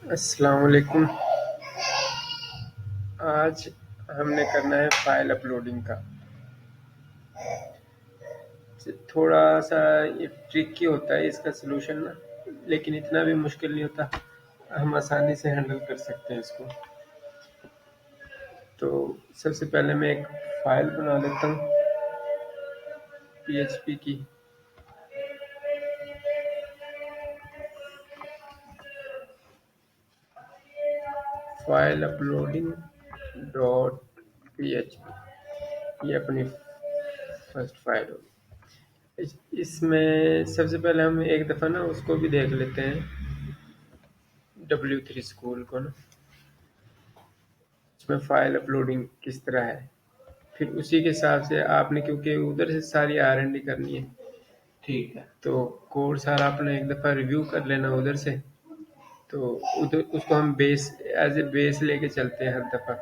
अस्सलाम वालेकुम। आज हमने करना है फाइल अपलोडिंग का। थोड़ा सा ये ट्रिकी होता है इसका सलूशन ना, लेकिन इतना भी मुश्किल नहीं होता। हम आसानी से हैंडल कर सकते हैं इसको। तो सबसे पहले मैं एक फाइल बना लेता हूँ पीएचपी की। फाइल अपलोडिंग डॉट पीएचपी, ये अपनी फर्स्ट फाइल होगी। इसमें सबसे पहले हम एक दफ़ा ना उसको भी देख लेते हैं, W3 स्कूल को ना, इसमें फाइल अपलोडिंग किस तरह है। फिर उसी के हिसाब से आपने, क्योंकि उधर से सारी R&D करनी है, ठीक है। तो कोड सारा आपने एक दफ़ा रिव्यू कर लेना उधर से। तो उधर उसको हम बेस एज ए बेस लेके चलते हैं हर दफ़ा।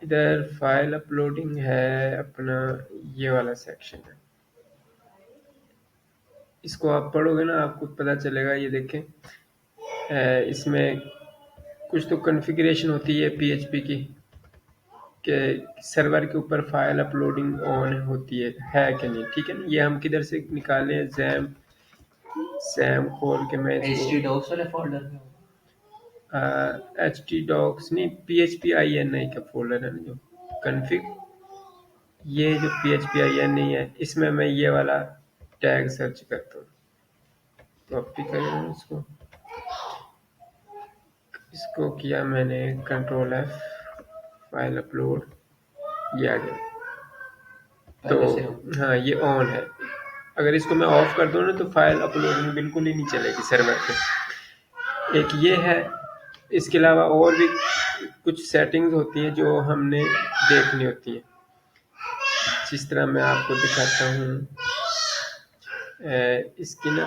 इधर फाइल अपलोडिंग है अपना, ये वाला सेक्शन है। इसको आप पढ़ोगे ना आपको पता चलेगा। ये देखें, इसमें कुछ तो कॉन्फ़िगरेशन होती है पीएचपी की, कि सर्वर के ऊपर फाइल अपलोडिंग ऑन होती है कि नहीं। ठीक है ना, ये हम किधर से निकालें। सैम खोल के मैं इसको htdocs वाले फोल्डर में एच टी डॉक्स नहीं, PHP-INI का फोल्डर है ना जो कन्फिग। ये जो PHP-INI है, इसमें मैं ये वाला टैग सर्च करता हूँ। कॉपी करें इसको, इसको किया मैंने Ctrl+F, फाइल अपलोड, ये आ गया। तो पहले से हो। हाँ, ये ऑन है। अगर इसको मैं ऑफ कर दूँ ना तो फाइल अपलोडिंग बिल्कुल ही नहीं चलेगी सर्वर पे। एक ये है। इसके अलावा और भी कुछ सेटिंग्स होती हैं जो हमने देखनी होती हैं। जिस तरह मैं आपको दिखाता हूँ, इसकी ना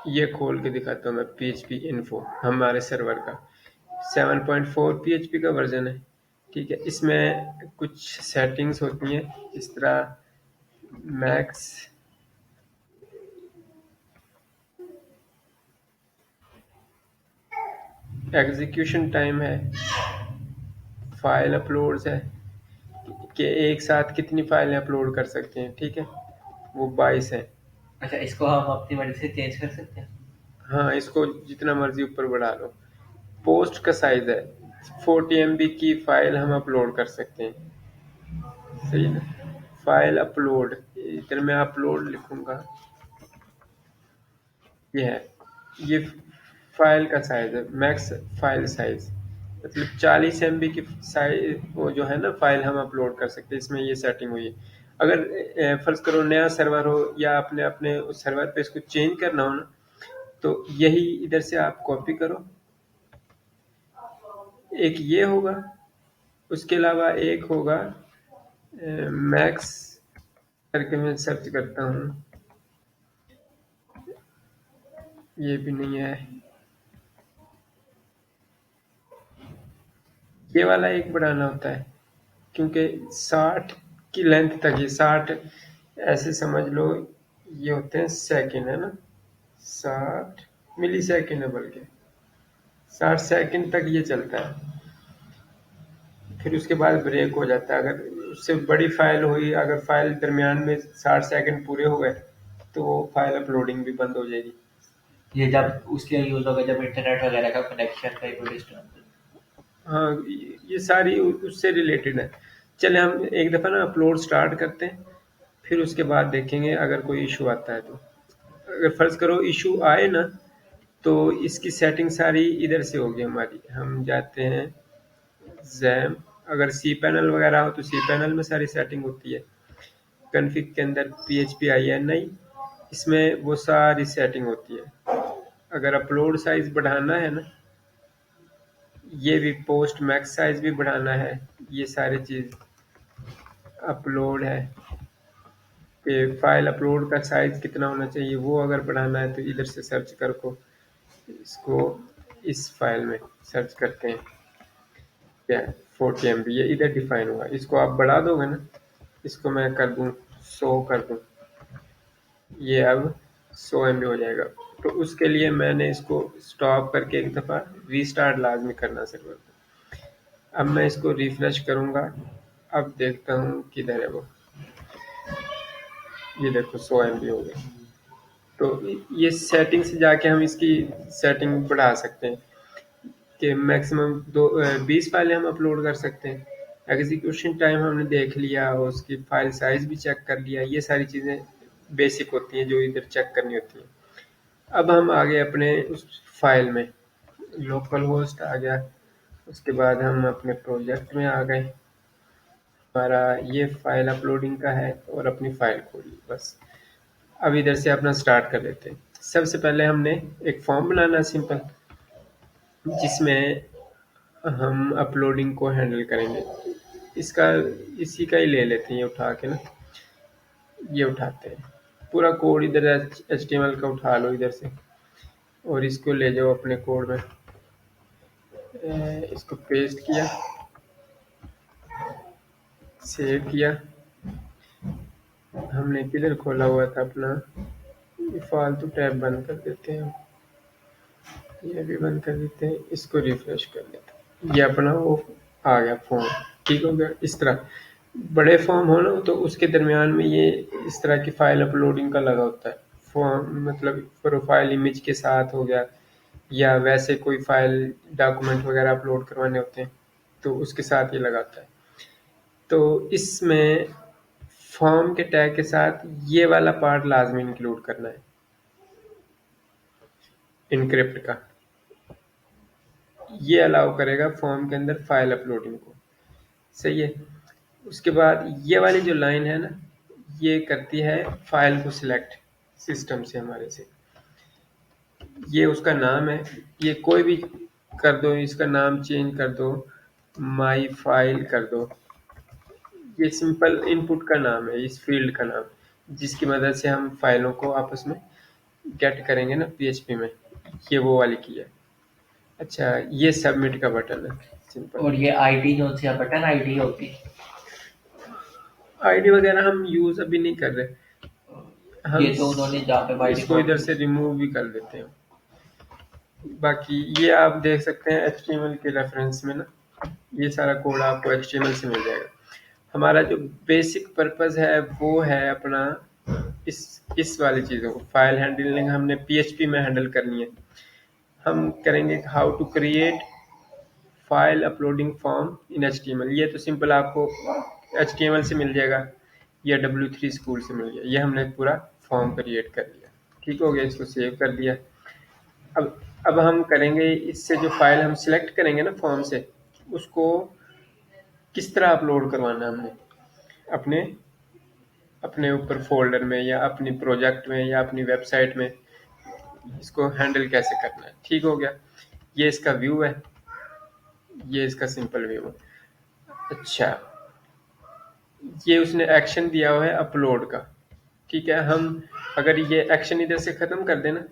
ये खोल के दिखाता हूँ मैं। PHP इन्फो हमारे सर्वर का 7.4 PHP का वर्जन है। ठीक है, इसमें कुछ सेटिंग्स होती हैं इस तरह। मैक्स एग्जीक्यूशन टाइम है, फाइल अपलोड्स है कि एक साथ कितनी फाइलें अपलोड कर सकते हैं। ठीक है, वो 22 है। अच्छा, इसको हम अपनी मर्जी से चेंज कर सकते हैं। हाँ, इसको जितना मर्जी ऊपर बढ़ा लो। पोस्ट का साइज है 40 MB की फाइल हम अपलोड कर सकते हैं। सही है ना। फाइल अपलोड, इधर मैं अपलोड लिखूंगा। ये है, ये फाइल का साइज है, मैक्स फाइल साइज, मतलब 40 MB की साइज वो जो है ना फाइल हम अपलोड कर सकते हैं। इसमें ये सेटिंग हुई है। अगर फर्ज करो नया सर्वर हो या अपने अपने उस सर्वर पे इसको चेंज करना हो ना, तो यही इधर से आप कॉपी करो। एक ये होगा, उसके अलावा एक होगा मैक्स करके, मैं सर्च करता हूँ। ये भी नहीं है। ये वाला एक बढ़ाना होता है, क्योंकि 60 की लेंथ तक, ये 60 ऐसे समझ लो, ये होते हैं सेकंड है ना। 60 मिली सेकंड है, बल्कि 60 सेकंड तक ये चलता है। फिर उसके बाद ब्रेक हो जाता है। अगर उससे बड़ी फाइल हुई, अगर फाइल दरमियान में 60 सेकंड पूरे हो गए, तो वो फाइल अपलोडिंग भी बंद हो जाएगी। ये जब उसके यूज होगा जब इंटरनेट वगैरह का कनेक्शन कहीं पर डिस्टर्ब। हाँ, ये सारी उससे रिलेटेड है। चले हम एक दफ़ा ना अपलोड स्टार्ट करते हैं, फिर उसके बाद देखेंगे अगर कोई इशू आता है तो। अगर फ़र्ज़ करो इशू आए ना, तो इसकी सेटिंग सारी इधर से होगी हमारी। हम जाते हैं जैम, अगर सी पैनल वगैरह हो तो सी पैनल में सारी सेटिंग होती है। कन्फिग के अंदर PHP-INI, इसमें वो सारी सेटिंग होती है। अगर अपलोड साइज बढ़ाना है ना, ये भी पोस्ट मैक्स साइज भी बढ़ाना है, ये सारी चीज़ अपलोड है कि फाइल अपलोड का साइज कितना होना चाहिए, वो अगर बढ़ाना है तो इधर से सर्च करको। इसको इस फाइल में सर्च करते हैं, क्या 40 MB, ये इधर डिफाइन हुआ। इसको आप बढ़ा दोगे ना, इसको मैं कर दूं 100 कर दूं, ये अब 100 MB हो जाएगा। तो उसके लिए मैंने इसको स्टॉप करके एक दफ़ा रीस्टार्ट लाजमी करना सर्वर को। अब मैं इसको रिफ्रेश करूँगा, अब देखता हूँ किधर है वो। ये देखो 100 MB हो गया। तो ये सेटिंग से जाके हम इसकी सेटिंग बढ़ा सकते हैं कि मैक्सिमम 20 फाइलें हम अपलोड कर सकते हैं। एग्जीक्यूशन टाइम हमने देख लिया, उसकी फाइल साइज भी चेक कर लिया। ये सारी चीज़ें बेसिक होती हैं जो इधर चेक करनी होती हैं। अब हम आ गए अपने उस फाइल में, लोकल होस्ट आ गया। उसके बाद हम अपने प्रोजेक्ट में आ गए। हमारा ये फाइल अपलोडिंग का है और अपनी फाइल खोली बस। अब इधर से अपना स्टार्ट कर लेते हैं। सबसे पहले हमने एक फॉर्म बनाना है सिंपल, जिसमें हम अपलोडिंग को हैंडल करेंगे। इसका इसी का ही ले लेते हैं, ये उठा के ना, ये उठाते हैं पूरा कोड इधर। HTML का उठा लो इधर से और इसको ले जाओ अपने कोड में। इसको पेस्ट किया, सेव किया। हमने किधर खोला हुआ था अपना, ये फालतू टैब बंद कर देते हैं, ये भी बंद कर देते हैं। इसको रिफ्रेश कर देते हैं, ये अपना वो आ गया फॉर्म। ठीक हो गया। इस तरह बड़े फॉर्म हो ना तो उसके दरमियान में ये इस तरह की फाइल अपलोडिंग का लगा होता है। फॉर्म मतलब प्रोफाइल इमेज के साथ हो गया, या वैसे कोई फाइल डॉक्यूमेंट वगैरह अपलोड करवाने होते हैं तो उसके साथ ये लगाता है। तो इसमें फॉर्म के टैग के साथ ये वाला पार्ट लाजमी इंक्लूड करना है, इनक्रिप्ट का। ये अलाउ करेगा फॉर्म के अंदर फाइल अपलोडिंग को। सही है। उसके बाद ये वाली जो लाइन है ना, ये करती है फाइल को सिलेक्ट सिस्टम से हमारे से। ये उसका नाम है, ये कोई भी कर दो, इसका नाम चेंज कर दो, माई फाइल कर दो। ये सिंपल इनपुट का नाम है, इस फील्ड का नाम, जिसकी मदद से हम फाइलों को आपस में गेट करेंगे ना PHP में। ये वो वाली की है। अच्छा, ये सबमिट का बटन है सिंपल। और ये आईडी जो सी बटन आईडी होती है, आईडी वगैरह हम यूज अभी नहीं कर रहे, हम ये तो उन्होंने जहाँ पे बाई इसको डिफॉल्ट इधर से रिमूव भी कर देते हैं। बाकी ये आप देख सकते हैं HTML के रेफरेंस में ना, ये सारा कोड आपको HTML से मिल जाएगा। हमारा जो बेसिक पर्पस है वो है अपना इस वाली चीज़ों को, फाइल हैंडलिंग हमने PHP में हैंडल करनी है। हम करेंगे how to create file uploading form in HTML। ये तो सिंपल आपको HTML से मिल जाएगा या W3 स्कूल से मिल गया। ये हमने पूरा फॉर्म क्रिएट कर लिया। ठीक हो गया, इसको सेव कर दिया। अब हम करेंगे इससे जो फाइल हम सिलेक्ट करेंगे ना फॉर्म से, उसको किस तरह अपलोड करवाना है हमने अपने अपने ऊपर फोल्डर में या अपनी प्रोजेक्ट में या अपनी वेबसाइट में, इसको हैंडल कैसे करना है। ठीक हो गया। ये इसका व्यू है, ये इसका सिंपल व्यू है। अच्छा, ये उसने एक्शन दिया हुआ है अपलोड का। ठीक है, हम अगर ये एक्शन इधर से ख़त्म कर देना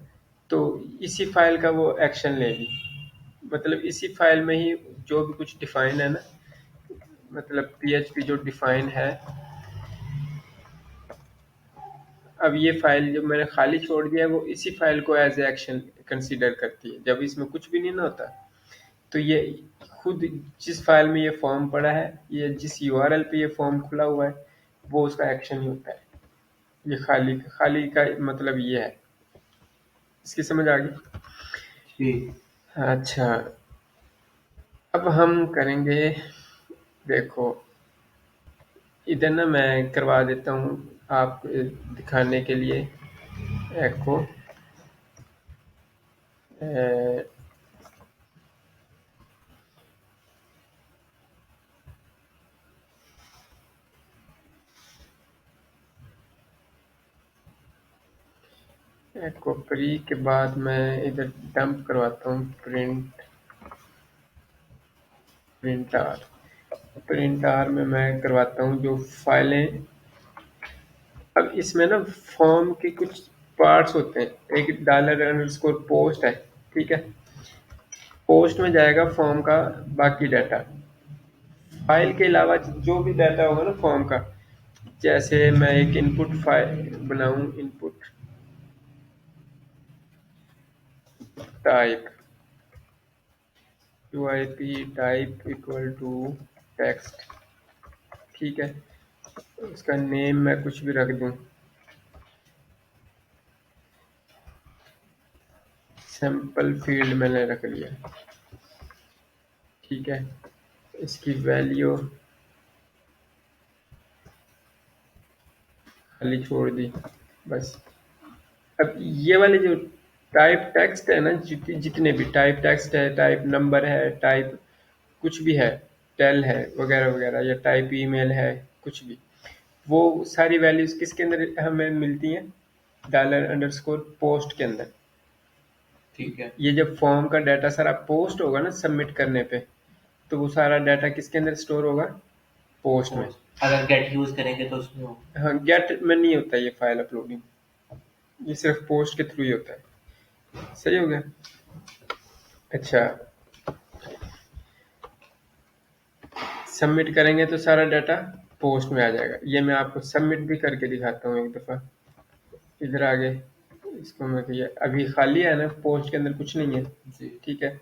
तो इसी फाइल का वो एक्शन लेगी। मतलब इसी फाइल में ही जो भी कुछ डिफाइन है ना, मतलब PHP जो डिफाइन है, अब ये फाइल जो मैंने खाली छोड़ दिया है वो इसी फाइल को एज ए एक्शन कंसीडर करती है। जब इसमें कुछ भी नहीं ना होता तो ये खुद जिस फाइल में ये फॉर्म पड़ा है, ये जिस URL पे ये फॉर्म खुला हुआ है, वो उसका एक्शन ही होता है। ये खाली खाली का मतलब ये है। इसकी समझ आ गई। जी। अच्छा, अब हम करेंगे, देखो इधर ना मैं करवा देता हूँ आप दिखाने के लिए एको एको प्री के बाद मैं इधर डंप करवाता हूँ प्रिंट आर में मैं करवाता हूँ जो फाइलें। अब इसमें ना फॉर्म के कुछ पार्ट्स होते हैं। एक $_ पोस्ट है। ठीक है, पोस्ट में जाएगा फॉर्म का बाकी डाटा। फाइल के अलावा जो भी डाटा होगा ना फॉर्म का, जैसे मैं एक इनपुट फाइल बनाऊं, input type UIP type equal to text. ठीक है, इसका नेम मैं कुछ भी रख दूं, सैंपल फील्ड मैंने रख लिया। ठीक है, इसकी वैल्यू खाली छोड़ दी बस। अब ये वाले जो टाइप टेक्स्ट है ना, जितने भी टाइप टेक्स्ट है, टाइप नंबर है, टाइप कुछ भी है, टेल है वगैरह वगैरह, या टाइप ईमेल है, कुछ भी, वो सारी वैल्यूज किसके अंदर हमें मिलती हैं? $_ पोस्ट के अंदर। ठीक है। ये जब फॉर्म का डाटा सारा पोस्ट होगा ना सबमिट करने पे, तो वो सारा डाटा किसके अंदर स्टोर होगा? पोस्ट में। पोस्ट अगर गेट यूज करेंगे तो उसमें होगा। हाँ, गेट में नहीं होता ये फाइल अपलोडिंग, ये सिर्फ पोस्ट के थ्रू ही होता है। सही हो गया? अच्छा, सबमिट करेंगे तो सारा डाटा पोस्ट में आ जाएगा। ये मैं आपको सबमिट भी करके दिखाता हूँ एक दफ़ा। इधर आगे इसको मैं कहिए, अभी खाली है ना, पोस्ट के अंदर कुछ नहीं है। जी। ठीक है,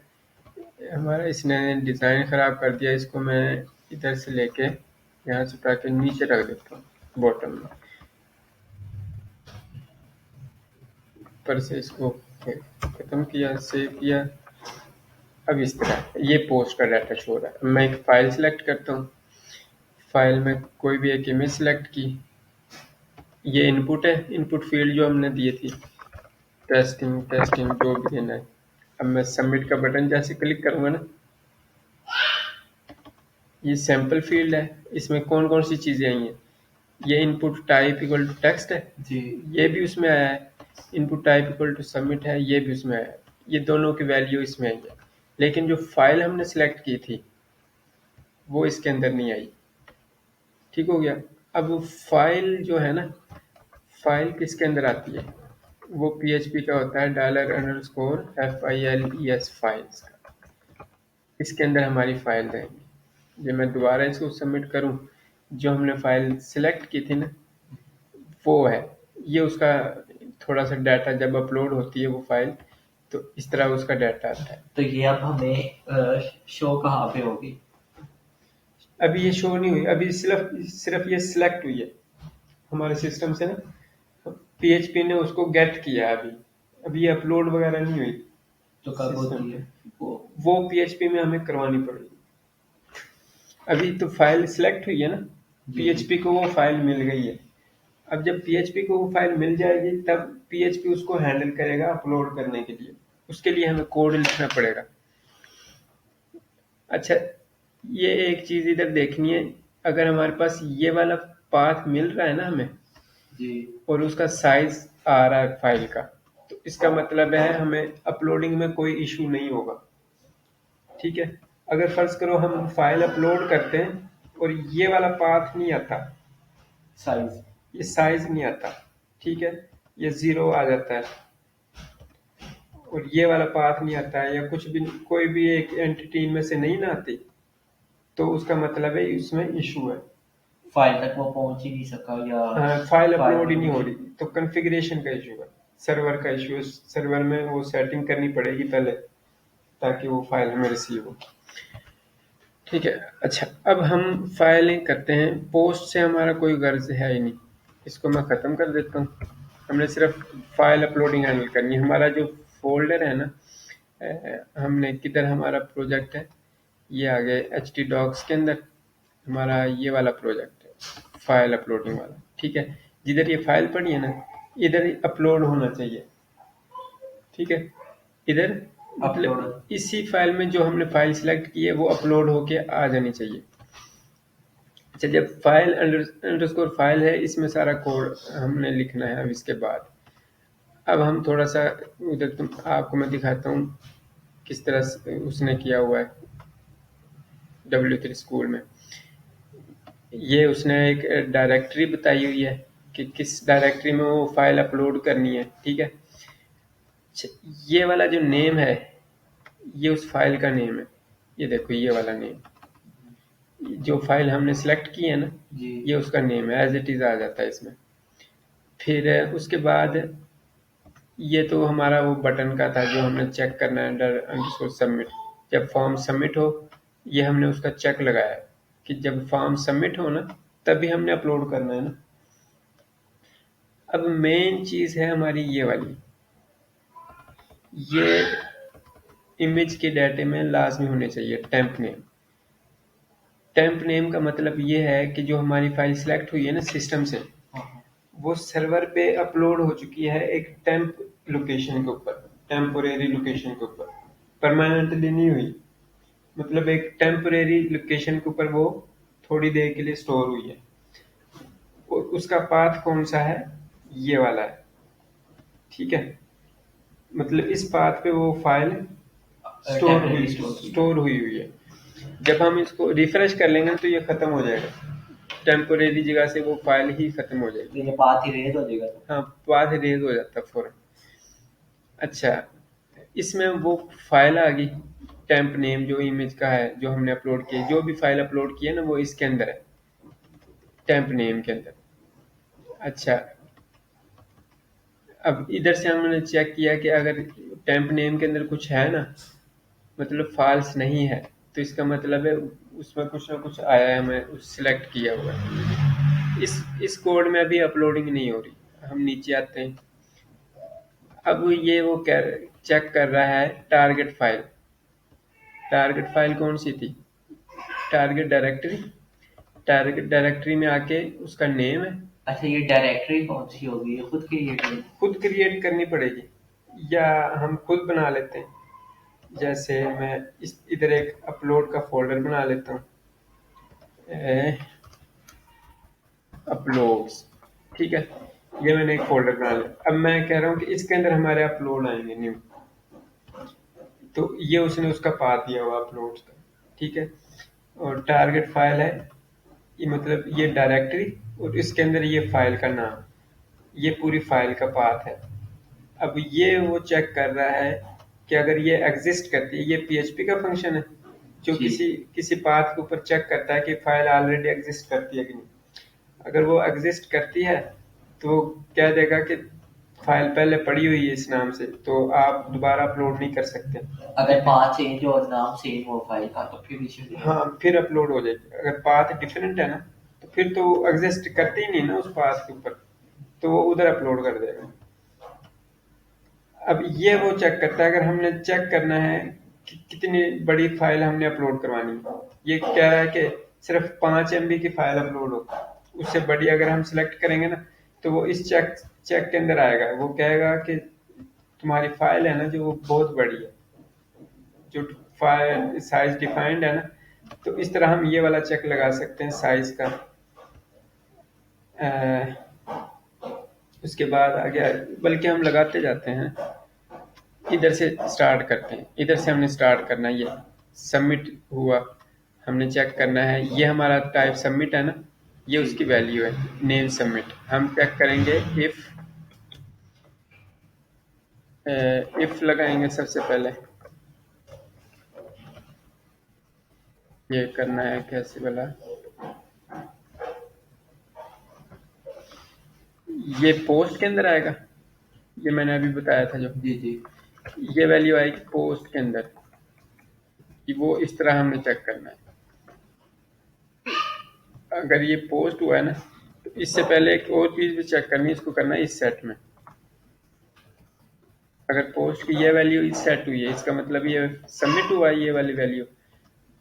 हमारा इसने डिज़ाइन ख़राब कर दिया, इसको मैं इधर से लेके यहाँ से उठा के नीचे रख देता हूँ बॉटम में, ऊपर से इसको ख़त्म किया, सेव किया। अब इस तरह ये पोस्ट का डाटा शो हो रहा है। मैं एक फ़ाइल सेलेक्ट करता हूँ, फाइल में कोई भी एक इमेज सेलेक्ट की, ये इनपुट है, इनपुट फील्ड जो हमने दिए थी, टेस्टिंग टेस्टिंग जो भी देना है। अब मैं सबमिट का बटन जैसे क्लिक करूँगा ना, ये सैंपल फील्ड है, इसमें कौन कौन सी चीज़ें आई हैं? ये input type equal to text है जी। ये भी उसमें आया है, input type equal to submit है, ये भी उसमें आया है। ये दोनों की वैल्यू इसमें आई है, लेकिन जो फाइल हमने सेलेक्ट की थी वो इसके अंदर नहीं आई। ठीक हो गया? अब फाइल जो है ना, फाइल किसके अंदर आती है? वो PHP का होता है $_FILES फाइल्स का, इसके अंदर हमारी फाइल रहेंगी। जब मैं दोबारा इसको सबमिट करूं, जो हमने फाइल सिलेक्ट की थी ना, वो है ये उसका थोड़ा सा डाटा जब अपलोड होती है वो फाइल, तो इस तरह उसका डाटा आता है। तो ये अब हमें शो कहाँ पे होगी? अभी ये शो नहीं हुई, अभी सिर्फ सिर्फ ये सिलेक्ट हुई है हमारे सिस्टम से ना, PHP ने उसको गेट किया। अभी ये अपलोड वगैरह नहीं हुई तो कब सिस्टम होती पे, है वो? वो PHP में हमें करवानी पड़ेगी। अभी तो फाइल सिलेक्ट हुई है ना, जी। PHP को वो फाइल मिल गई है। अब जब PHP को वो फाइल मिल जाएगी, तब PHP उसको हैंडल करेगा अपलोड करने के लिए, उसके लिए हमें कोड लिखना पड़ेगा। अच्छा, ये एक चीज़ इधर देखनी है, अगर हमारे पास ये वाला पाथ मिल रहा है ना हमें, जी। और उसका साइज आ रहा है फाइल का, तो इसका मतलब है हमें अपलोडिंग में कोई इशू नहीं होगा। ठीक है, अगर फर्ज करो हम फाइल अपलोड करते हैं और ये वाला पाथ नहीं आता, साइज। ये साइज नहीं आता, ठीक है, ये 0 आ जाता है, और ये वाला पाथ नहीं आता है, या कुछ भी कोई भी एक एंटिटी इनमें से नहीं ना आती, तो उसका मतलब है इसमें इशू है। फाइल तक वो पहुंच ही नहीं सका या फाइल अपलोड ही नहीं हो फाइल। रही, तो कॉन्फ़िगरेशन का इशू है, सर्वर का इशू है। सर्वर में वो सेटिंग करनी पड़ेगी पहले, ताकि वो फाइल हमें रिसीव हो। ठीक है, अच्छा, अब हम फाइलिंग करते हैं। पोस्ट से हमारा कोई गर्ज है ही नहीं, इसको मैं ख़त्म कर देता हूँ। हमने सिर्फ फाइल अपलोडिंग हैंडल करनी है। हमारा जो फोल्डर है ना, हमने किधर हमारा प्रोजेक्ट है, ये आ गए HT docs के अंदर हमारा ये वाला प्रोजेक्ट है, फाइल अपलोडिंग वाला। ठीक है, जिधर ये फाइल पड़ी है ना, इधर अपलोड होना चाहिए। ठीक है, इधर मतलब अपलोड। इसी फाइल में जो हमने फाइल सिलेक्ट की है वो अपलोड होके आ जानी चाहिए। अच्छा, जब फाइल अंडरस्कोर फाइल है, इसमें सारा कोड हमने लिखना है। अब इसके बाद अब हम थोड़ा सा उधर, तुम आपको मैं दिखाता हूँ किस तरह से उसने किया हुआ है W3 स्कूल में। ये उसने एक डायरेक्टरी बताई हुई है कि किस डायरेक्टरी में वो फाइल अपलोड करनी है। ठीक है, अच्छा, ये वाला जो नेम है, ये उस फाइल का नेम है। ये देखो, ये वाला नेम, जो फाइल हमने सेलेक्ट की है ना, जी। ये उसका नेम है, एज इट इज़ आ जाता है इसमें। फिर उसके बाद ये तो हमारा वो बटन का था जो हमने चेक करना है अंडर अंडरस्कोर सबमिट। जब फॉर्म सबमिट हो, ये हमने उसका चेक लगाया है कि जब फॉर्म सबमिट हो ना, तभी हमने अपलोड करना है ना। अब मेन चीज है हमारी ये वाली, ये इमेज के डाटे में लाजमी होने चाहिए टेम्प नेम। टेम्प नेम का मतलब ये है कि जो हमारी फाइल सिलेक्ट हुई है ना सिस्टम से, हाँ। वो सर्वर पे अपलोड हो चुकी है एक टेम्प लोकेशन के ऊपर, टेम्पोरेरी लोकेशन के ऊपर, परमानेंटली नहीं हुई। मतलब एक टेम्परेरी लोकेशन के ऊपर वो थोड़ी देर के लिए स्टोर हुई है। और उसका पाथ कौन सा है, ये वाला है, ठीक है। मतलब इस पाथ पे वो फाइल टेम्परेरी स्टोर की। स्टोर हुई हुई है। जब हम इसको रिफ्रेश कर लेंगे तो ये खत्म हो जाएगा, टेम्पोरेरी जगह से वो फाइल ही खत्म हो जाएगी। ये बात ही रेज हो जाएगा तो। हाँ, पाथ रेज हो जाता है फौरन। अच्छा, इसमें वो फाइल आ गई, टेम्प नेम जो इमेज का है जो हमने अपलोड किया, जो भी फाइल अपलोड की है ना वो इसके अंदर है, टेम्प नेम के अंदर। अच्छा, अब इधर से हमने चेक किया कि अगर टेम्प नेम के अंदर कुछ है ना, मतलब फॉल्स नहीं है, तो इसका मतलब है उसमें कुछ ना कुछ आया है, हमें सिलेक्ट किया हुआ है। इस कोड में अभी अपलोडिंग नहीं हो रही। हम नीचे आते हैं। अब ये वो चेक कर रहा है टारगेट फाइल। टारगेट फाइल कौन सी थी, टारगेट डायरेक्टरी। टारगेट डायरेक्टरी में आके उसका नेम है। अच्छा, ये डायरेक्टरी कौन सी होगी, ये खुद क्रिएट होगी? खुद क्रिएट करनी पड़ेगी या हम खुद बना लेते हैं। जैसे मैं इस इधर एक अपलोड का फोल्डर बना लेता हूँ, अपलोड्स, ठीक है। ये मैंने एक फोल्डर बना लिया। अब मैं कह रहा हूँ कि इसके अंदर हमारे अपलोड आएंगे न्यू, तो ये उसने उसका पाथ दिया हुआ अपलोड्स का, ठीक है। और टारगेट फाइल है, ये मतलब ये डायरेक्टरी, और इसके अंदर ये फाइल का नाम, ये पूरी फाइल का पाथ है। अब ये वो चेक कर रहा है कि अगर ये एग्जिस्ट करती है, ये पीएचपी का फंक्शन है जो जी। किसी किसी पाथ के ऊपर चेक करता है कि फाइल ऑलरेडी एग्जिस्ट करती है कि नहीं। अगर वो एग्जिस्ट करती है तो वो कह देगा कि फाइल पहले पड़ी हुई है इस नाम से, तो आप दोबारा अपलोड नहीं कर सकते, अगर ठीक है। पाथ चेंज हो और नाम सेम हो फाइल का तो फिर इश्यू नहीं हाँ, फिर अपलोड हो जाएगी। अगर पाथ डिफरेंट है ना, तो फिर तो एग्जिस्ट करती ही नहीं ना उस पाथ के ऊपर, तो वो उधर अपलोड कर देगा। अब ये वो चेक करता है, अगर हमने चेक करना है कि कितनी बड़ी फाइल हमने अपलोड करवानी है। ये कह रहा है कि सिर्फ 5 MB की फाइल अपलोड हो, उससे बड़ी अगर हम सिलेक्ट करेंगे ना, तो वो इस चेक चेक के अंदर आएगा। वो कहेगा कि तुम्हारी फाइल है ना जो वो बहुत बड़ी है, जो फाइल साइज डिफाइंड है ना। तो इस तरह हम ये वाला चेक लगा सकते हैं साइज का। उसके बाद आगे बल्कि हम लगाते जाते हैं, इधर से स्टार्ट करते हैं। इधर से हमने स्टार्ट करना है, ये सबमिट हुआ, हमने चेक करना है, ये हमारा टाइप सबमिट है ना, ये जी। उसकी वैल्यू है नेम सबमिट। हम चेक करेंगे इफ लगाएंगे सबसे पहले। ये करना है कैसे वाला, ये पोस्ट के अंदर आएगा, ये मैंने अभी बताया था जो, जी जी। ये वैल्यू आएगी पोस्ट के अंदर, कि वो इस तरह हमने चेक करना है। अगर ये पोस्ट हुआ है ना, तो इससे पहले एक और चीज भी चेक करनी है, इसको करना है इस सेट में। अगर पोस्ट की ये वैल्यू इस सेट हुई है, इसका मतलब ये सबमिट हुआ है ये वाली वैल्यू,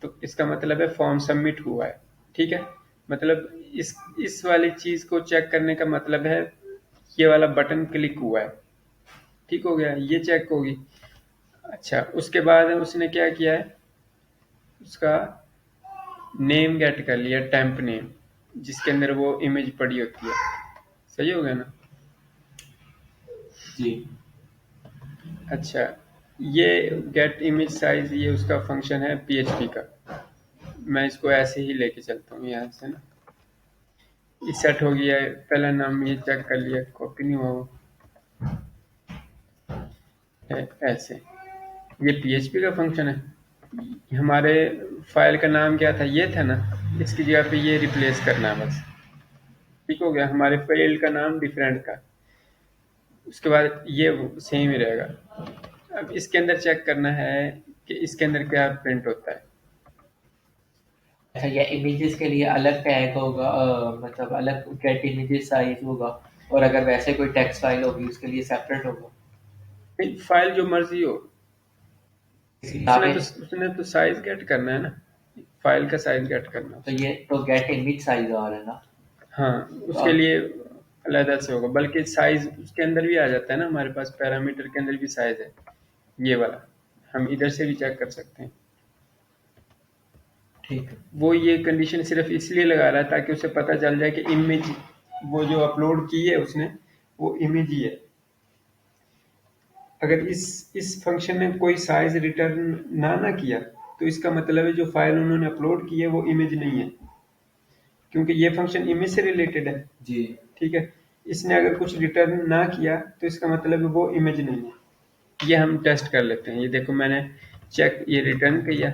तो इसका मतलब है फॉर्म सबमिट हुआ है, ठीक है। मतलब इस वाली चीज को चेक करने का मतलब है ये वाला बटन क्लिक हुआ है, ठीक हो गया, ये चेक होगी। अच्छा, उसके बाद उसने क्या किया है, उसका नेम गेट कर लिया, टेम्प नेम, जिसके अंदर वो इमेज पड़ी होती है। सही हो गया ना। जी। अच्छा, ये गेट इमेज साइज, ये उसका फंक्शन है पीएचपी का। मैं इसको ऐसे ही लेके चलता हूँ यहाँ से ना, ये सेट हो गया है। पहला नाम ये चेक कर लिया, कॉपी नहीं हुआ वो, ऐसे। ये पीएचपी का फंक्शन है। हमारे फाइल का नाम क्या था, ये था ना, इसकी जगह पे ये रिप्लेस करना है बस, ठीक हो गया। हमारे फाइल का नाम डिफरेंट था, उसके बाद ये सेम ही रहेगा। अब इसके अंदर चेक करना है कि इसके अंदर क्या प्रिंट होता है। अच्छा, या इमेजेस के लिए अलग टैग होगा, मतलब अलग गेट इमेजेस साइज होगा, और अगर वैसे कोई टेक्स्ट फाइल होगी उसके लिए सेपरेट होगा। फाइल जो मर्जी हो, उसने तो किताबें। उसने तो साइज गेट करना है ना, फाइल का साइज गेट करना है तो उसने। ये तो गेट इमेज साइज और है ना। हाँ, तो उसके लिए अलग से होगा, बल्कि साइज उसके अंदर भी आ जाता है ना, हमारे पास पैरामीटर के अंदर भी साइज है ये वाला, हम इधर से भी चेक कर सकते हैं। ठीक है। वो ये कंडीशन सिर्फ इसलिए लगा रहा है ताकि उसे पता चल जाए कि इमेज वो जो अपलोड की है उसने, वो इमेज ही है। अगर इस फंक्शन ने कोई साइज रिटर्न ना किया, तो इसका मतलब है जो फाइल उन्होंने अपलोड की है वो इमेज नहीं है, क्योंकि ये फंक्शन इमेज से रिलेटेड है। जी। ठीक है, इसने अगर कुछ रिटर्न ना किया तो इसका मतलब है वो इमेज नहीं है। ये हम टेस्ट कर लेते हैं। ये देखो मैंने चेक ये रिटर्न किया।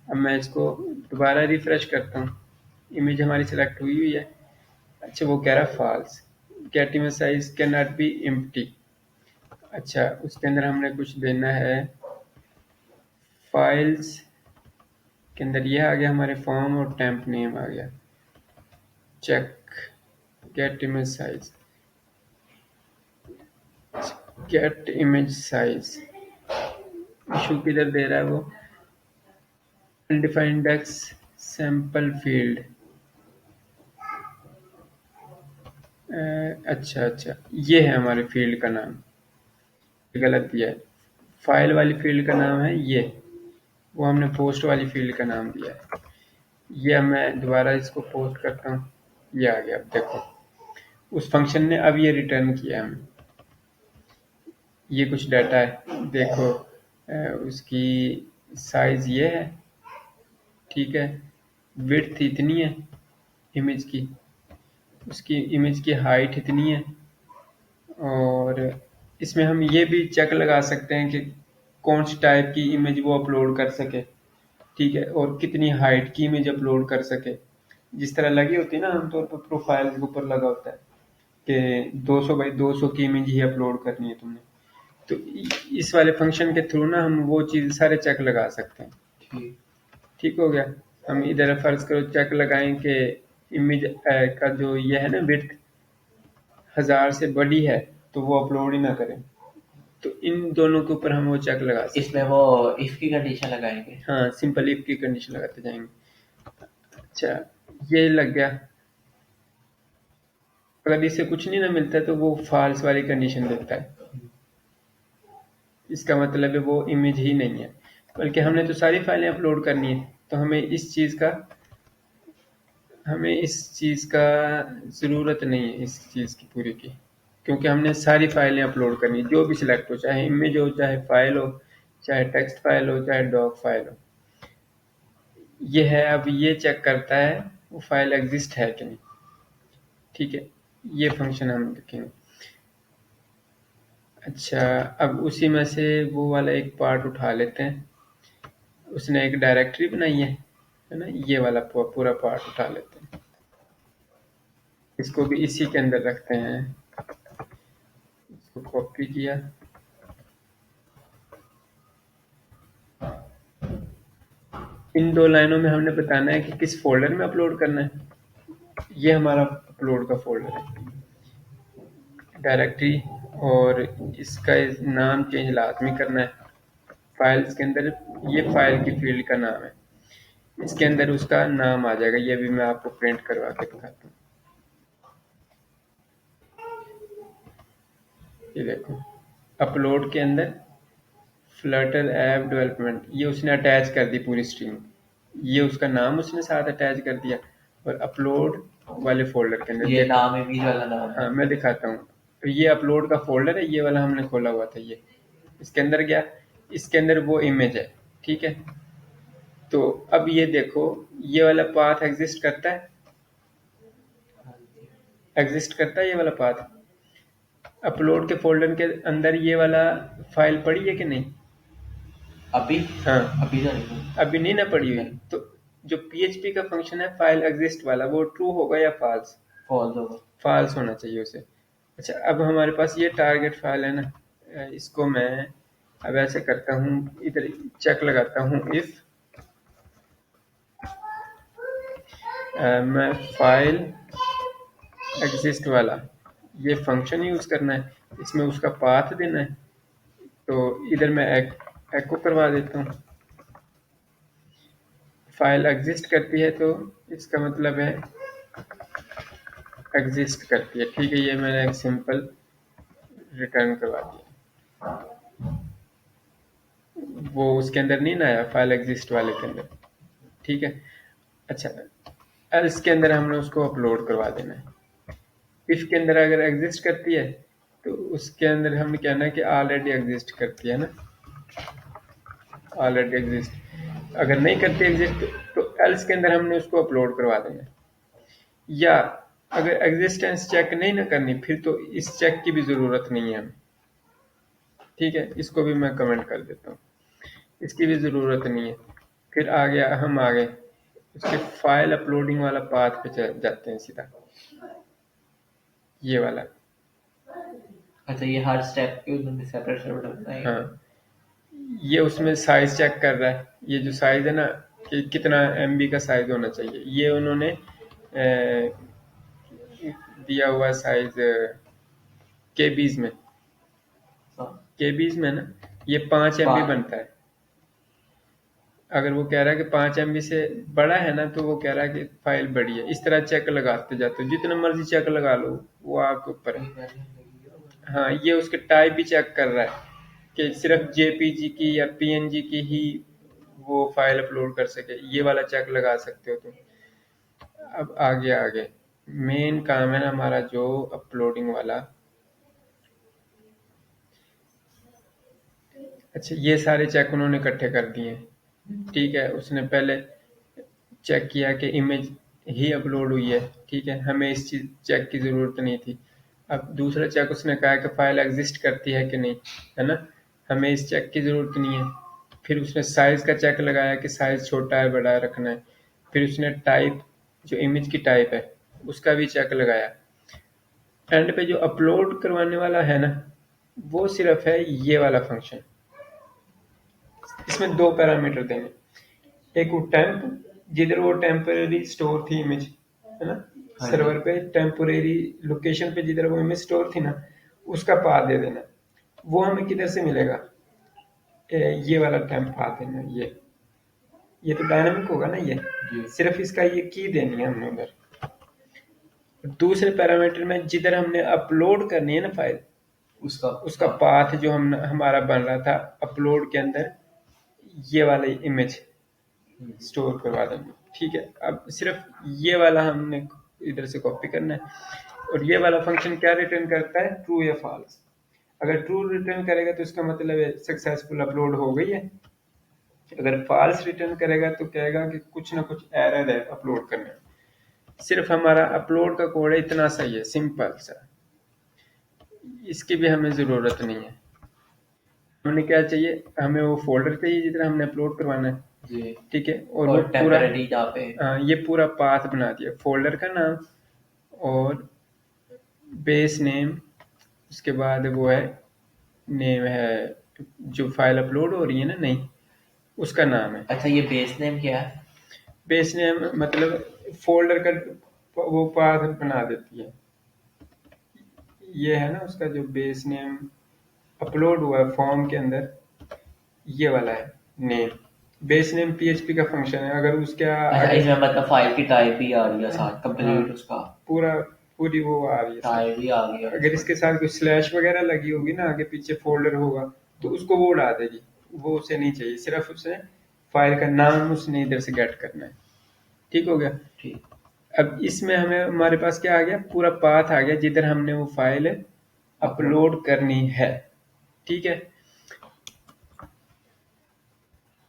अब मैं इसको दोबारा रिफ्रेश करता हूँ, इमेज हमारी सिलेक्ट हुई हुई है। अच्छा, वो कह रहा है false, get image size can not be empty. अच्छा, उसके अंदर हमने कुछ देना है। फाइल्स के अंदर ये आ गया, हमारे फॉर्म और टेम्प नेम आ गया। Check get image size, get image size issue किधर दे रहा है वो, अनडिफाइंड इंडेक्स सैंपल फील्ड। अच्छा अच्छा, ये है हमारे फील्ड का नाम, गलत दिया है। फाइल वाली फील्ड का नाम है ये, वो हमने पोस्ट वाली फील्ड का नाम दिया है। ये अब मैं दोबारा इसको पोस्ट करता हूँ, ये आ गया। अब देखो उस फंक्शन ने अब ये रिटर्न किया हमें, ये कुछ डाटा है देखो। उसकी साइज ये है, ठीक है, विड्थ इतनी है इमेज की, उसकी इमेज की हाइट इतनी है, और इसमें हम ये भी चेक लगा सकते हैं कि कौन सी टाइप की इमेज वो अपलोड कर सके, ठीक है, और कितनी हाइट की इमेज अपलोड कर सके। जिस तरह लगी होती है ना आमतौर पर प्रोफाइल के ऊपर लगा होता है कि 200 बाई 200 की इमेज ही अपलोड करनी है तुमने, तो इस वाले फंक्शन के थ्रू ना हम वो चीज़ सारे चेक लगा सकते हैं। ठीक। ठीक हो गया। हम इधर फर्ज करो चेक लगाएं कि इमेज का जो ये है ना विड्थ 1000 से बड़ी है, तो वो अपलोड ही ना करें। तो इन दोनों के ऊपर हम वो चेक लगा सकते इसमें हैं। वो इफ की कंडीशन लगाएंगे। हाँ, सिंपल इफ की कंडीशन लगाते जाएंगे। अच्छा, ये लग गया। अगर इससे कुछ नहीं ना मिलता तो वो फॉल्स वाली कंडीशन देता है, इसका मतलब है वो इमेज ही नहीं है। बल्कि हमने तो सारी फाइलें अपलोड करनी है, तो हमें इस चीज़ का ज़रूरत नहीं है, इस चीज़ की पूरी की, क्योंकि हमने सारी फाइलें अपलोड करनी है, जो भी सिलेक्ट हो, चाहे इमेज हो, चाहे फाइल हो, चाहे टेक्स्ट फाइल हो, चाहे डॉक फाइल हो। ये है, अब ये चेक करता है वो फाइल एग्जिस्ट है कि नहीं। ठीक है, ये फंक्शन हम देखेंगे। अच्छा, अब उसी में से वो वाला एक पार्ट उठा लेते हैं। उसने एक डायरेक्टरी बनाई है ना, ये वाला पूरा पार्ट उठा लेते हैं, इसको भी इसी के अंदर रखते हैं। इसको कॉपी किया, इन दो लाइनों में हमने बताना है कि किस फोल्डर में अपलोड करना है। ये हमारा अपलोड का फोल्डर है, डायरेक्टरी, और इसका नाम चेंज लाजमी करना है। फाइल्स के अंदर ये फाइल की फील्ड का नाम है, इसके अंदर उसका नाम आ जाएगा। ये भी मैं आपको प्रिंट करवा के दिखाता हूँ। ये देखो, अपलोड के अंदर फ्लटर ऐप डेवलपमेंट, ये उसने अटैच कर दी पूरी स्ट्रिंग, ये उसका नाम उसने साथ अटैच कर दिया। और अपलोड वाले फोल्डर के अंदर ये देखो, नाम इमेज वाला नाम है। हाँ मैं दिखाता हूँ। तो ये अपलोड का फोल्डर है, ये वाला हमने खोला हुआ था, ये इसके अंदर गया, इसके अंदर वो इमेज है। ठीक है, तो अब ये देखो, ये वाला पाथ एग्जिस्ट करता है, एग्जिस्ट करता है ये वाला पाथ। अपलोड के फोल्डर के अंदर ये वाला फाइल पड़ी है कि नहीं। अभी। हाँ, अभी तो नहीं। अभी नहीं ना पड़ी हुई। नहीं। तो जो पीएचपी का फंक्शन है फाइल एग्जिस्ट वाला, वो ट्रू होगा या फॉल्स। फॉल्स होगा। फॉल्स होना चाहिए उसे। अच्छा, अब हमारे पास ये टारगेट फाइल है ना, इसको मैं अब ऐसे करता हूँ, इधर चेक लगाता हूँ इफ मैं फाइल एग्जिस्ट वाला ये फंक्शन यूज करना है, इसमें उसका पाथ देना है, तो इधर मैं एको करवा देता हूँ। फाइल एग्जिस्ट करती है तो इसका मतलब है एग्जिस्ट करती है, ठीक है। ये मैंने एक सिंपल रिटर्न करवा दिया, वो उसके अंदर नहीं ना आया फाइल एग्जिस्ट वाले के अंदर, ठीक है। अच्छा, एल्स के अंदर हमने उसको अपलोड करवा देना है। इफ के अंदर अगर एग्जिस्ट करती है तो उसके अंदर हमने कहना है कि ऑलरेडी एग्जिस्ट करती है ना, ऑलरेडी एग्जिस्ट। अगर नहीं करती एग्जिस्ट तो एल्स के अंदर हमने उसको अपलोड करवा देना है। या अगर एग्जिस्टेंस चेक नहीं ना करनी फिर तो इस चेक की भी ज़रूरत नहीं है हमें, ठीक है। इसको भी मैं कमेंट कर देता हूँ, इसकी भी ज़रूरत नहीं है। फिर हम आ गए उसके फाइल अपलोडिंग वाला पाथ पे जाते हैं सीधा, ये वाला। अच्छा, ये हर स्टेप पे उन्होंने सेपरेट सेपरेट बनाए। हाँ, ये उसमें साइज चेक कर रहा है, ये जो साइज है ना कि कितना एमबी का साइज होना चाहिए, ये उन्होंने दिया हुआ साइज केबीज में, केबीज में ना ये 5 MB बनता है। अगर वो कह रहा है कि 5 MB से बड़ा है ना तो वो कह रहा है कि फाइल बड़ी है। इस तरह चेक लगाते जाते हो, जितना मर्जी चेक लगा लो, वो आपके ऊपर है। हाँ, ये उसके टाइप भी चेक कर रहा है कि सिर्फ जेपीजी की या पीएनजी की ही वो फाइल अपलोड कर सके, ये वाला चेक लगा सकते हो तुम। अब आगे मेन काम है ना हमारा जो अपलोडिंग वाला। अच्छा, ये सारे चेक उन्होंने इकट्ठे कर दिए, ठीक है। उसने पहले चेक किया कि इमेज ही अपलोड हुई है, ठीक है, हमें इस चीज चेक की जरूरत नहीं थी। अब दूसरा चेक उसने कहा कि फाइल एग्जिस्ट करती है कि नहीं, है ना, हमें इस चेक की जरूरत नहीं है। फिर उसने साइज का चेक लगाया कि साइज छोटा है बड़ा है रखना है। फिर उसने टाइप, जो इमेज की टाइप है उसका भी चेक लगाया। एंड पे जो अपलोड करवाने वाला है ना वो सिर्फ है ये वाला फंक्शन। इसमें दो पैरामीटर देंगे, एक वो टेम्प, जिधर वो टेम्परेरी स्टोर थी इमेज, है ना, हाँ जी। सर्वर पे टेम्परेरी लोकेशन पे जिधर वो इमेज स्टोर थी ना, उसका पाथ दे देना। वो हमें किधर से मिलेगा, ये वाला टेम्प पाथ देना। ये तो डायनामिक होगा ना, ये जी। सिर्फ इसका ये की देनी है हमने उधर। दूसरे पैरामीटर में जिधर हमने अपलोड करनी है ना फाइल, उसका उसका पाथ जो हमारा बन रहा था अपलोड के अंदर, ये वाला इमेज स्टोर करवा देंगे, ठीक है। अब सिर्फ ये वाला हमने इधर से कॉपी करना है। और ये वाला फंक्शन क्या रिटर्न करता है, ट्रू या फॉल्स। अगर ट्रू रिटर्न करेगा तो इसका मतलब है सक्सेसफुल अपलोड हो गई है। अगर फॉल्स रिटर्न करेगा तो कहेगा कि कुछ ना कुछ एरर है अपलोड करने में। सिर्फ हमारा अपलोड का कोड है, इतना सही है, सिंपल सा, इसकी भी हमें ज़रूरत नहीं है। हमें क्या चाहिए, हमें वो फोल्डर चाहिए जिधर हमने अपलोड करवाना है, जी। ठीक है। और वो और पूरा टेम्परेरी जहाँ पे। ये पूरा पाथ बना दिया, फोल्डर का नाम और बेस नेम, उसके बाद वो है नेम है जो फाइल अपलोड हो रही है ना, नहीं उसका नाम है। अच्छा, ये बेस नेम क्या है? बेस नेम मतलब फोल्डर का वो पाथ बना देती है। ये है ना उसका जो बेस नेम अपलोड हुआ है फॉर्म के अंदर, ये वाला है नेम। बेस नेम पीएचपी का फंक्शन है, अगर उसके अच्छा, आगे इसमें मतलब फाइल की टाइप भी आ रही है साथ, हाँ कंप्लीट उसका पूरा पूरी वो आ रही है टाइप साथ। भी आ गया अगर इसमें। इसके साथ कोई स्लैश वगैरह लगी होगी ना, आगे पीछे फोल्डर होगा तो उसको वो उड़ा देगी, वो उसे नहीं चाहिए। सिर्फ उसे फाइल का नाम उसने इधर से गेट करना है, ठीक हो गया। ठीक। अब इसमें हमें हमारे पास क्या आ गया, पूरा पाथ आ गया जिधर हमने वो फाइल अपलोड। अपलोड करनी है, ठीक है।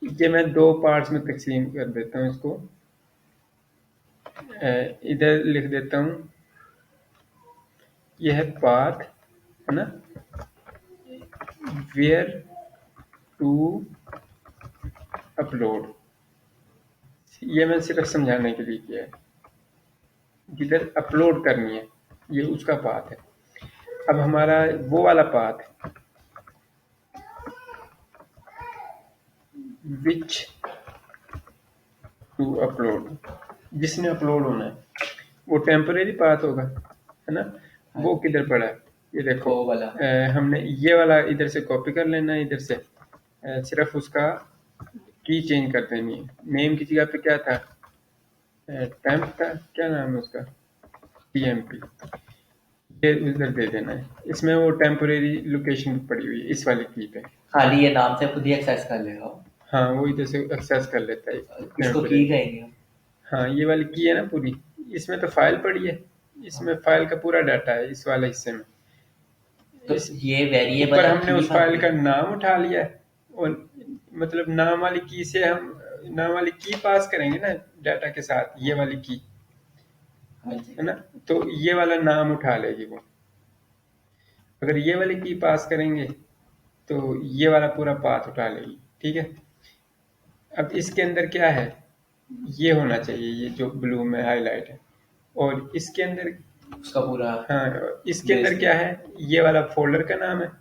ये मैं दो पार्ट्स में तकसीम कर देता हूँ इसको। इधर लिख देता हूँ, यह है पाथ, है ना, वेयर टू अपलोड। ये मैं सिर्फ समझाने के लिए किया है, जिधर अपलोड करनी है ये उसका पाथ है। अब हमारा वो वाला पाथ विच टू अपलोड, जिसने अपलोड होना है, वो टेम्परेरी पाथ होगा, है ना। हाँ वो जी, किधर पड़ा है, ये देखो। वो वाला। हमने ये वाला इधर से कॉपी कर लेना है, इधर से सिर्फ उसका की चेंज कर देनी है। नेम की जगह पे क्या था, टेम्प था, क्या नाम है उसका, टीएमपी, ये उधर दे देना है। इसमें वो टेम्परेरी लोकेशन पड़ी हुई है इस वाली की पे। खाली ये नाम से खुद ही एक्सेस कर लेगा वो। हाँ, वो इधर से एक्सेस कर लेता है इसको की टेम्परेरी। कहेंगे हम। हाँ, ये वाली की है ना पूरी, इसमें तो फाइल पड़ी है, इसमें हाँ, फाइल का पूरा डाटा है इस वाले हिस्से में। तो इस ये वेरिएबल ऊपर है हमने की उस फाइल का फंक्शन। नाम उठा लिया है, और मतलब नाम वाली की से हम नाम वाली की पास करेंगे ना डाटा के साथ, ये वाली की, हाँ जी। है ना। तो ये वाला नाम उठा लेगी वो। अगर ये वाली की पास करेंगे तो ये वाला पूरा पाथ उठा लेगी, ठीक है। अब इसके अंदर क्या है, ये होना चाहिए, ये जो ब्लू में हाईलाइट है, और इसके अंदर, उसका पूरा हाँ, इसके बेस अंदर क्या नेम। है, ये वाला फोल्डर का नाम है,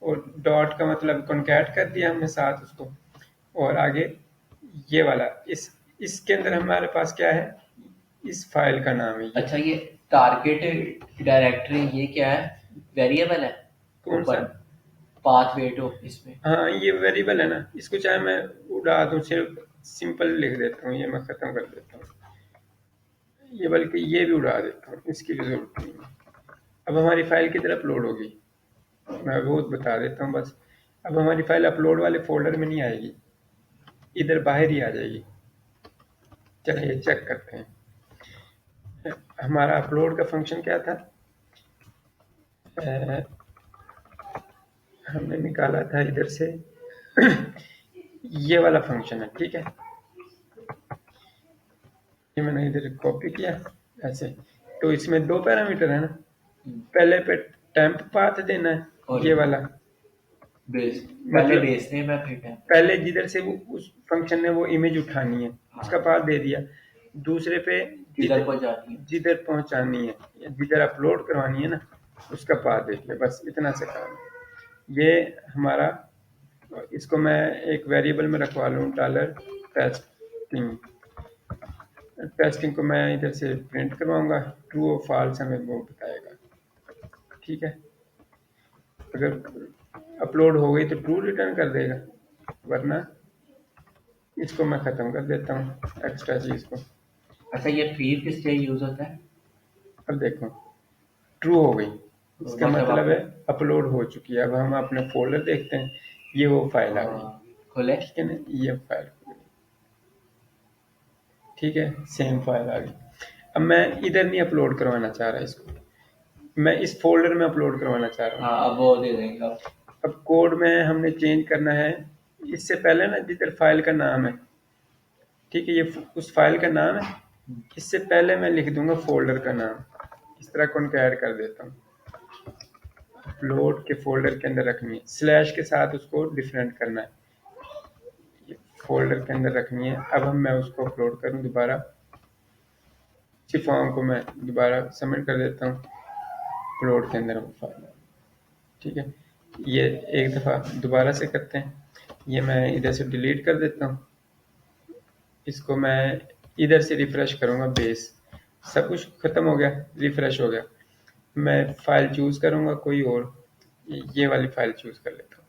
और डॉट का मतलब कॉन्कैट कर दिया हमने साथ उसको, और आगे ये वाला, इसके अंदर हमारे पास क्या है, इस फाइल का नाम है ये। अच्छा, ये टारगेट डायरेक्टरी ये क्या है, वेरिएबल है कौन सा, ऊपर पाथ वेटो इसमें। हाँ, ये वेरिएबल है ना, इसको चाहे मैं उड़ा दूं, सिर्फ सिंपल लिख देता हूँ, ये मैं खत्म कर देता हूँ, ये बल्कि ये भी उड़ा देता हूँ, इसकी भी जरूरत नहीं है। अब हमारी फाइल किधर अपलोड होगी, मैं वो बता देता हूँ बस। अब हमारी फाइल अपलोड वाले फोल्डर में नहीं आएगी, इधर बाहर ही आ जाएगी। चलिए चेक करते हैं, हमारा अपलोड का फंक्शन क्या था, अ, हमने निकाला था इधर से ये वाला फंक्शन है, ठीक है। ये मैंने इधर कॉपी किया ऐसे। तो इसमें दो पैरामीटर है ना, पहले पे टेम्प पाथ देना है, और ये वाला, बेस, पहले मतलब बेस नेम है फिर टेम्पलेट। पहले जिधर से वो उस फंक्शन ने वो इमेज उठानी है हाँ, उसका पाथ दे दिया। दूसरे पे किधर को जाती है। जिधर पहुंचानी है या जिधर अपलोड करवानी है ना, उसका पाथ दे दिया, बस इतना सा काम है ये हमारा। इसको मैं एक वेरिएबल में रखवा लूँ, डॉलर टेस्टिंग। टेस्टिंग को मैं इधर से प्रिंट करवाऊंगा, ट्रू और फॉल्स हमें वो बताएगा, ठीक है। अगर अपलोड हो गई तो ट्रू रिटर्न कर देगा, वरना इसको मैं ख़त्म कर देता हूँ एक्स्ट्रा चीज़ को। अच्छा, ये फिर किस लिए यूज होता है। अब देखो, ट्रू हो गई, इसका मतलब मतलब आप। है अपलोड हो चुकी है। अब हम अपने फोल्डर देखते हैं, ये वो फाइल आ गई, हाँ, खोले। ठीक है ना, ये फाइल, ठीक है, सेम फाइल आ गई। अब मैं इधर नहीं अपलोड करवाना चाह रहा इसको, मैं इस फोल्डर में अपलोड करवाना चाह रहा हूँ। हाँ, अब वो दे देंगे आप। अब कोड में हमने चेंज करना है, इससे पहले ना जिधर फाइल का नाम है, ठीक है, ये उस फाइल का नाम है, इससे पहले मैं लिख दूंगा फोल्डर का नाम, इस तरह कौन का ऐड कर देता हूँ। अपलोड के फोल्डर के अंदर रखनी है, स्लैश के साथ उसको डिफरेंट करना है, ये फोल्डर के अंदर रखनी है। अब मैं उसको अपलोड करूँ दोबारा, इसी फॉर्म को मैं दोबारा सबमिट कर देता हूँ, अपलोड के अंदर वो फाइल, ठीक है। ये एक दफ़ा दोबारा से करते हैं, ये मैं इधर से डिलीट कर देता हूँ, इसको मैं इधर से रिफ्रेश करूँगा, बेस सब कुछ ख़त्म हो गया, रिफ्रेश हो गया। मैं फ़ाइल चूज़ करूँगा कोई और, ये वाली फ़ाइल चूज़ कर लेता हूँ,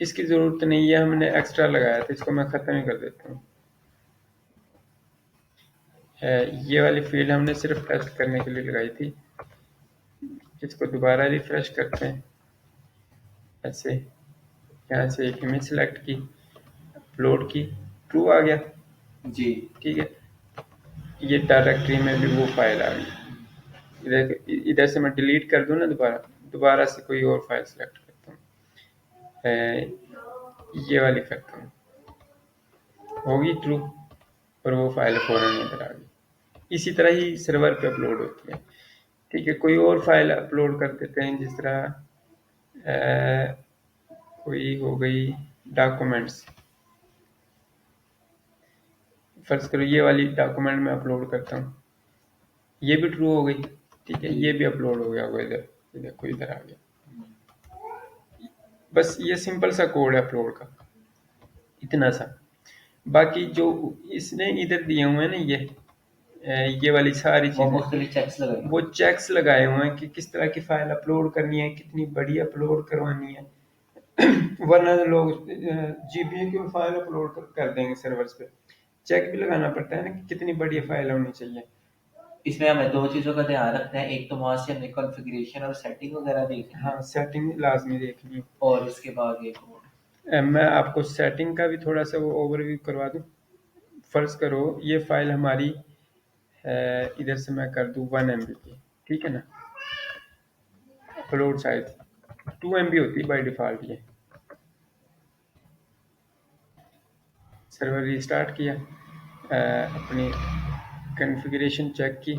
इसकी ज़रूरत नहीं है, हमने एक्स्ट्रा लगाया था, इसको मैं ख़त्म ही कर देता हूँ। ये वाली फील्ड हमने सिर्फ टेस्ट करने के लिए लगाई थी, इसको दोबारा रिफ्रेश करते हैं ऐसे, यहाँ से एक इमेज सेलेक्ट की, अपलोड की, ट्रू आ गया, जी। ठीक है। ये डायरेक्टरी में भी वो फाइल आ गई। इधर इधर से मैं डिलीट कर दूँ ना, दोबारा दोबारा से कोई और फाइल सेलेक्ट करता हूँ, ये वाली करता हूँ, होगी ट्रू, और वो फाइल फ़ौरन इधर आ गई। इसी तरह ही सर्वर पे अपलोड होती है, ठीक है। कोई और फाइल अपलोड कर देते हैं, जिस तरह कोई हो गई डॉक्यूमेंट्स, फर्ज करो ये वाली डॉक्यूमेंट में अपलोड करता हूँ, ये भी ट्रू हो गई, ठीक है, जी। ये भी अपलोड हो गया होगा इधर, ये देखो इधर आ गया। बस ये सिंपल सा कोड है अपलोड का, इतना सा। बाकी जो इसने इधर दिए हुए हैं ना, ये वाली सारी वो चीजें, मुख्तलिफ चेक्स लगाए वो होंगे। चेक्स लगाए हुए हैं कि किस तरह की फाइल अपलोड करनी है, कितनी बड़ी अपलोड करवानी है। वरना लोग जीबी की फाइल अपलोड कर देंगे सर्वर्स पे। चेक भी लगाना पड़ता है ना कि कितनी बड़ी फाइल होनी चाहिए। इसमें हमें दो चीज़ों का ध्यान रखना है, एक तो वहाँ से हमें कॉन्फ़िगरेशन और सेटिंग वगैरह देखनी है, हाँ, सेटिंग लाजमी देखनी है। और इसके बाद ये कोड। मैं आपको सेटिंग का भी थोड़ा सा वो ओवरव्यू करवा दूं। फर्ज करो ये फाइल हमारी इधर से मैं कर दूं 1 MB की, ठीक है ना। अपलोड साइज 2 MB होती है बाय डिफ़ॉल्ट। ये सर्वर रीस्टार्ट किया, अपनी कॉन्फ़िगरेशन चेक की,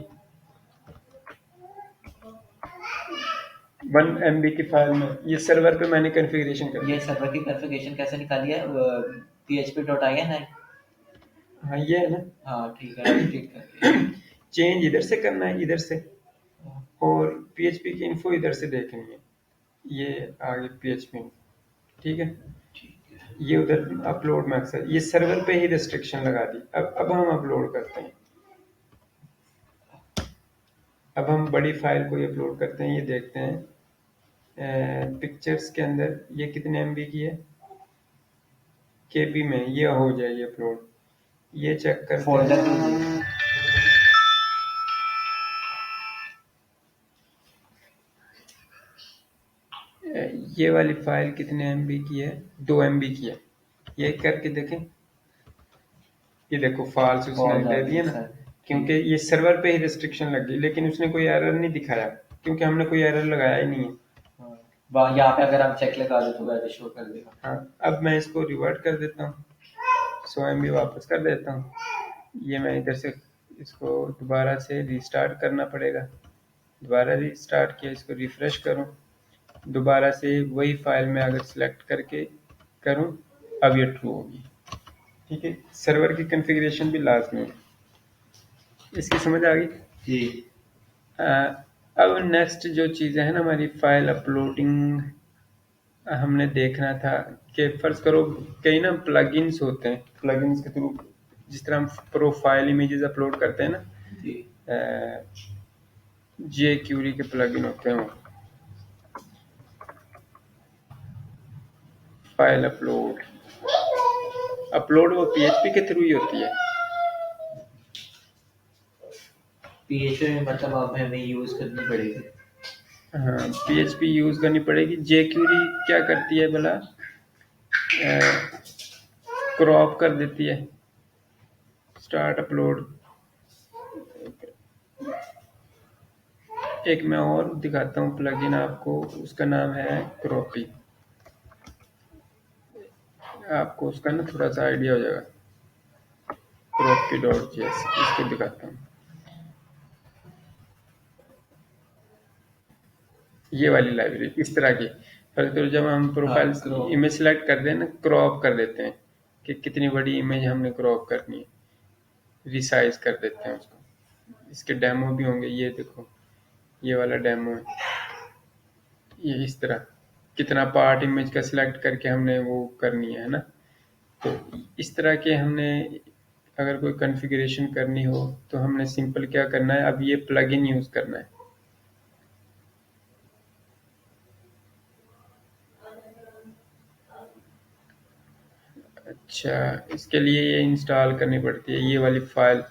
1 MB की फाइल में ये सर्वर पे मैंने कॉन्फ़िगरेशन कर ये दी। सर्वर की कॉन्फ़िगरेशन कैसे निकाली है? php.in है? हाँ, ये है ना। हाँ ठीक है, राइट क्लिक करके। चेंज इधर से करना है, इधर से, हाँ, और पीएचपी की इन्फो इधर से देखनी है। ये आगे पीएचपी, ठीक है। ठीक है। ये उधर अपलोड में अक्सर ये सर्वर पे ही रिस्ट्रिक्शन लगा दी। अब हम अपलोड करते हैं। अब हम बड़ी फाइल को अपलोड करते हैं। ये देखते हैं पिक्चर्स के अंदर ये कितने एमबी की है, केबी में ये हो जाएगी अपलोड। ये चेक करते फोल्डर हैं। कीजिए। ये वाली फाइल कितने एमबी की है, 2 MB की है। ये करके देखें। ये देखो फॉल्स उसने फॉल्स आ दे गई दिया ना, सर। क्योंकि ठीक। ये सर्वर पे ही रिस्ट्रिक्शन लग गई, लेकिन उसने कोई एरर नहीं दिखाया क्योंकि हमने कोई एरर लगाया ही नहीं है। हाँ, यहाँ पे अगर आप चेक लगा दो तो वैसे शो कर देगा। हाँ, अब मैं इसको रिवर्ट कर देता हूँ, 100 MB वापस कर देता हूँ। ये मैं इधर से इसको दोबारा से रीस्टार्ट करना पड़ेगा। दोबारा रीस्टार्ट किया, इसको रिफ्रेश करूँ, दोबारा से वही फाइल में अगर सिलेक्ट करके करूँ, अब ये ट्रू होगी। ठीक है, सर्वर की कॉन्फ़िगरेशन भी लाजमी है। इसकी समझ आ गई। जी। अ, अब नेक्स्ट जो चीज़ें हैं ना हमारी फाइल अपलोडिंग, हमने देखना था कि फ़र्ज़ करो कई ना प्लगइन्स होते हैं, प्लगइन्स के थ्रू जिस तरह हम प्रोफाइल इमेजेस अपलोड करते हैं ना, जी। जे क्यूरी के प्लगइन होते हैं वो, फाइल अपलोड अपलोड वो पीएचपी के थ्रू ही होती है। पीएचपी में मतलब अब हमें यूज़ करनी पड़ेगी। हाँ, पीएचपी यूज़ करनी पड़ेगी। जे क्यूरी क्या करती है भला, क्रॉप कर देती है। स्टार्ट अपलोड, एक मैं और दिखाता हूँ प्लगइन आपको, उसका नाम है क्रोपी। आपको उसका ना थोड़ा सा आइडिया हो जाएगा। क्रोपी डॉट जेएस इसको दिखाता हूँ। ये वाली लाइब्रेरी इस तरह की, फिर जब हम हाँ, प्रोफाइल क्रॉप। इमेज सेलेक्ट करते हैं ना, क्रॉप कर देते हैं कि कितनी बड़ी इमेज हमने क्रॉप करनी है, रिसाइज कर देते हैं उसको। इसके डेमो भी होंगे, ये देखो ये वाला डेमो है। ये इस तरह कितना पार्ट इमेज का सिलेक्ट करके हमने वो करनी है ना। तो इस तरह के हमने अगर कोई कॉन्फ़िगरेशन करनी हो तो हमने सिंपल क्या करना है, अब ये प्लगइन यूज़ करना है। अच्छा, इसके लिए ये इंस्टॉल करनी पड़ती है ये वाली फाइल,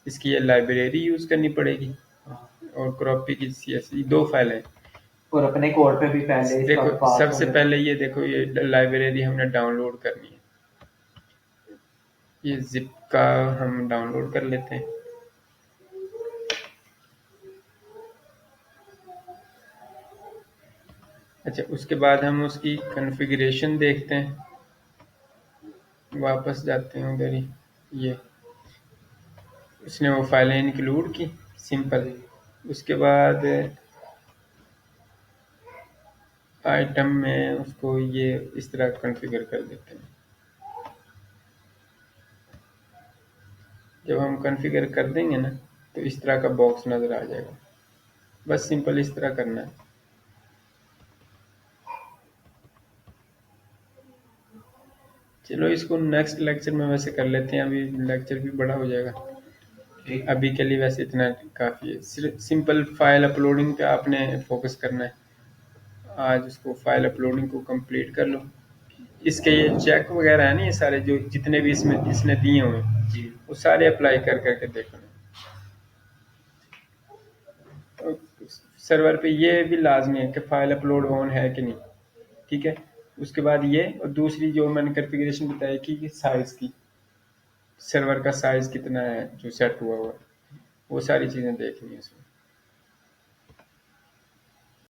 इसकी ये लाइब्रेरी यूज़ करनी पड़ेगी, हाँ, और क्रॉपी की सीएसवी, दो फाइल है। और अपने कोड पे भी पहले इसका देखो पास सबसे होने। पहले ये देखो ये लाइब्रेरी हमने डाउनलोड करनी है। ये जिप का हम डाउनलोड कर लेते हैं। अच्छा, उसके बाद हम उसकी कॉन्फ़िगरेशन देखते हैं। वापस जाते हैं उधर ही। ये उसने वो फाइलें इंक्लूड की, सिंपल। जी। उसके बाद आइटम में उसको ये इस तरह कॉन्फ़िगर कर देते हैं। जब हम कॉन्फ़िगर कर देंगे ना तो इस तरह का बॉक्स नज़र आ जाएगा। बस सिंपल इस तरह करना है। चलो इसको नेक्स्ट लेक्चर में वैसे कर लेते हैं, अभी लेक्चर भी बड़ा हो जाएगा। ठीक। अभी के लिए वैसे इतना काफ़ी है, सिर्फ सिंपल फाइल अपलोडिंग पे आपने फोकस करना है। आज उसको फाइल अपलोडिंग को कंप्लीट कर लो। इसके ये चेक वगैरह है ना, ये सारे जो जितने भी इसमें इसने दिए हुए हैं जी। वो सारे अप्लाई कर करके देखो। तो सर्वर पे ये भी लाजमी है कि फाइल अपलोड ऑन है कि नहीं, ठीक है। उसके बाद ये, और दूसरी जो मैंने कॉन्फ़िगरेशन बताई कि साइज़ की, सर्वर का साइज़ कितना है जो सेट हुआ हुआ है, वो सारी चीज़ें देखनी है इसमें।